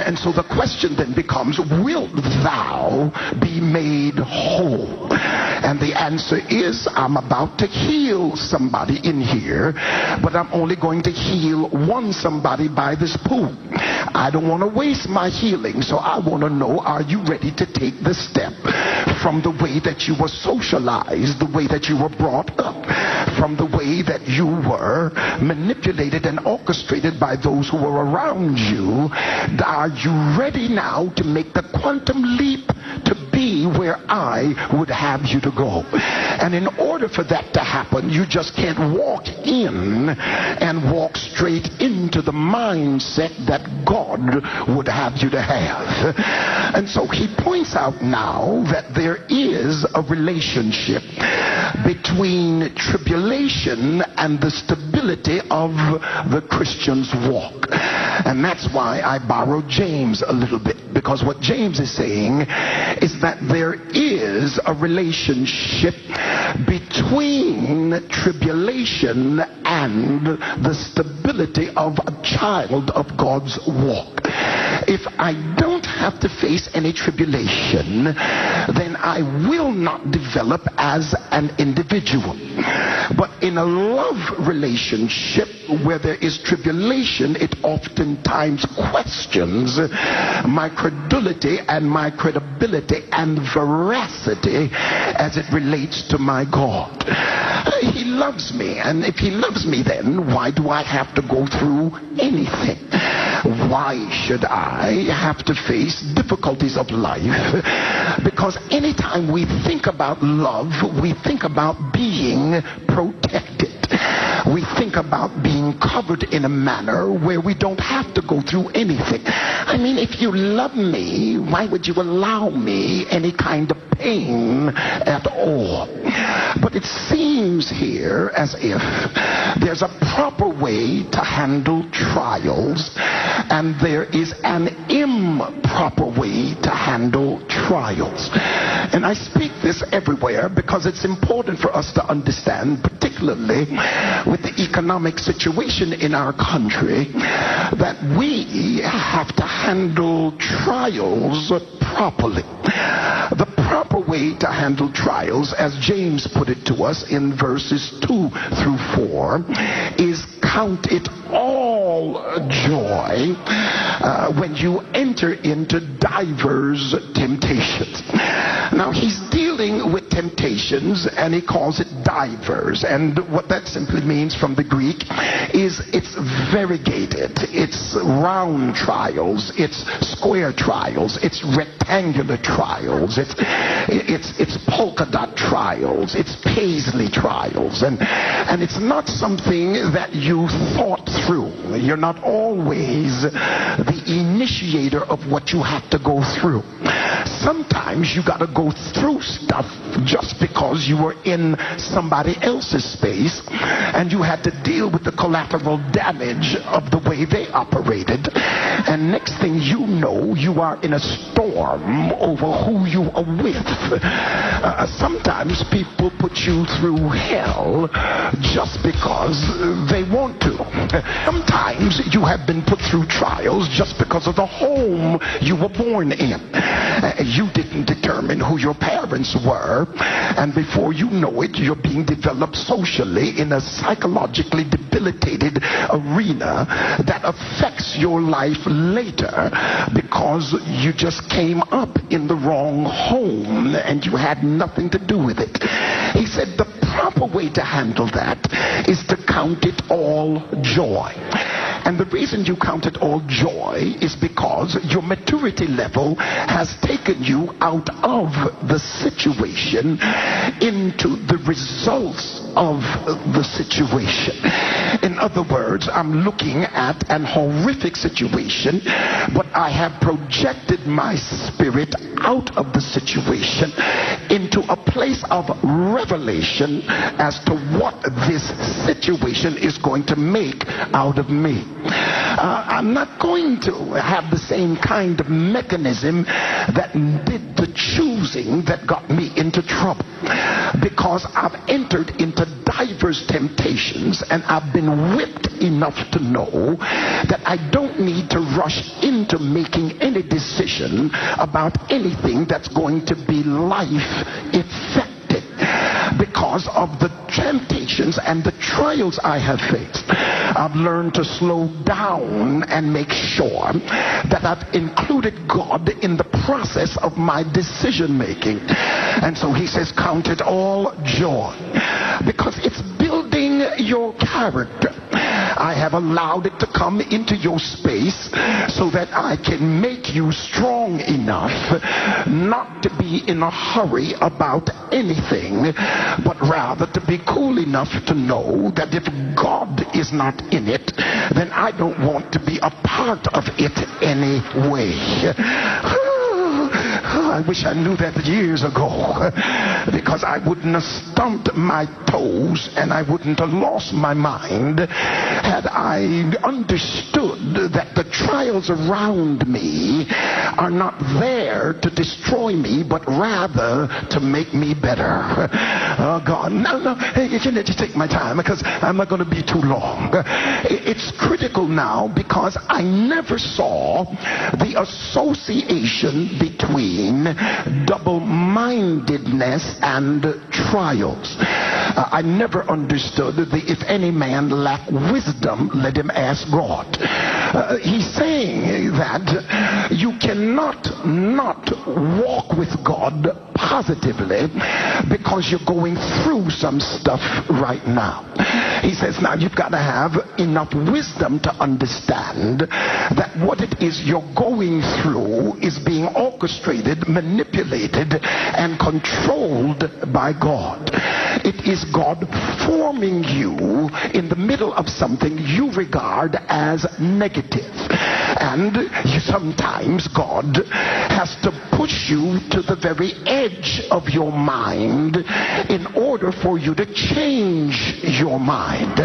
And so the question then becomes, wilt thou be made whole? And the answer is, I'm about to heal somebody in here, but I'm only going to heal one somebody by this pool. I don't want to waste my healing, so I want to know, are you ready to take the step from the way that you were socialized, the way that you were brought up, from the way that you were manipulated and orchestrated by those who were around you? Are you ready now to make the quantum leap to be where I would have you to go? And in order for that to happen, you just can't walk in and walk straight into the mindset that God would have you to have. And so he points out now that there is a relationship between tribulation and the stability of the Christian's walk. And that's why I borrowed James a little bit, because what James is saying is that there is a relationship between tribulation and the stability of a child of God's walk. If I don't have to face any tribulation, then I will not develop as an individual. But in a love relationship where there is tribulation, it oftentimes questions my credulity and my credibility and veracity as it relates to my God. He loves me, and if he loves me, then why do I have to go through anything? Why should I have to face difficulties of life? Because anytime we think about love, we think about being protected. We think about being covered in a manner where we don't have to go through anything. I mean, if you love me, why would you allow me any kind of pain at all? But it seems here as if there's a proper way to handle trials, and there is an improper way to handle trials. And I speak this everywhere because it's important for us to understand, particularly with the economic situation in our country, that we have to handle trials properly. The proper way to handle trials, as James put it to us in verses 2 through 4, is count it all joy when you enter into divers temptations. Now he's dealing with temptations and he calls it divers, and what that simply means from the Greek is it's variegated, it's round trials, it's square trials, it's rectangular trials, it's polka dot trials, it's paisley trials, and it's not something that you thought through. You're not always the initiator of what you have to go through. Sometimes you got to go through stuff just because you were in somebody else's space and you had to deal with the collateral damage of the way they operated, and next thing you know, you are in a storm over who you are with. Sometimes people put you through hell just because they want to. Sometimes you have been put through trials just because of the home you were born in. You didn't determine who your parents were, and before you know it, you're being developed socially in a psychologically debilitated arena that affects your life later because you just came up in the wrong home and you had nothing to do with it. He said the proper way to handle that is to count it all joy. And the reason you count it all joy is because your maturity level has taken you out of the situation into the results of the situation. In other words, I'm looking at an horrific situation, but I have projected my spirit out of the situation into a place of revelation as to what this situation is going to make out of me. I'm not going to have the same kind of mechanism that did the choosing that got me into trouble, because I've entered into diverse temptations and I've been whipped enough to know that I don't need to rush into making any decision about anything that's going to be life effective, because of the temptations and the trials I have faced. I've learned to slow down and make sure that I've included God in the process of my decision making. And so he says, count it all joy, because it's building your character. I have allowed it to come into your space so that I can make you strong enough not to be in a hurry about anything, but rather to be cool enough to know that if God is not in it, then I don't want to be a part of it anyway. I wish I knew that years ago, because I wouldn't have stumped my toes and I wouldn't have lost my mind had I understood that the trials around me are not there to destroy me, but rather to make me better. Oh God, no, hey, you can just take my time, because I'm not going to be too long. It's critical now, because I never saw the association between double-mindedness and trials. I never understood the if any man lack wisdom, let him ask God. He's saying that you cannot not walk with God positively because you're going through some stuff right now. He says now you've got to have enough wisdom to understand that what it is you're going through is being orchestrated, manipulated, and controlled by God. It is God forming you in the middle of something you regard as negative. And sometimes God has to push you to the very edge of your mind in order for you to change your mind.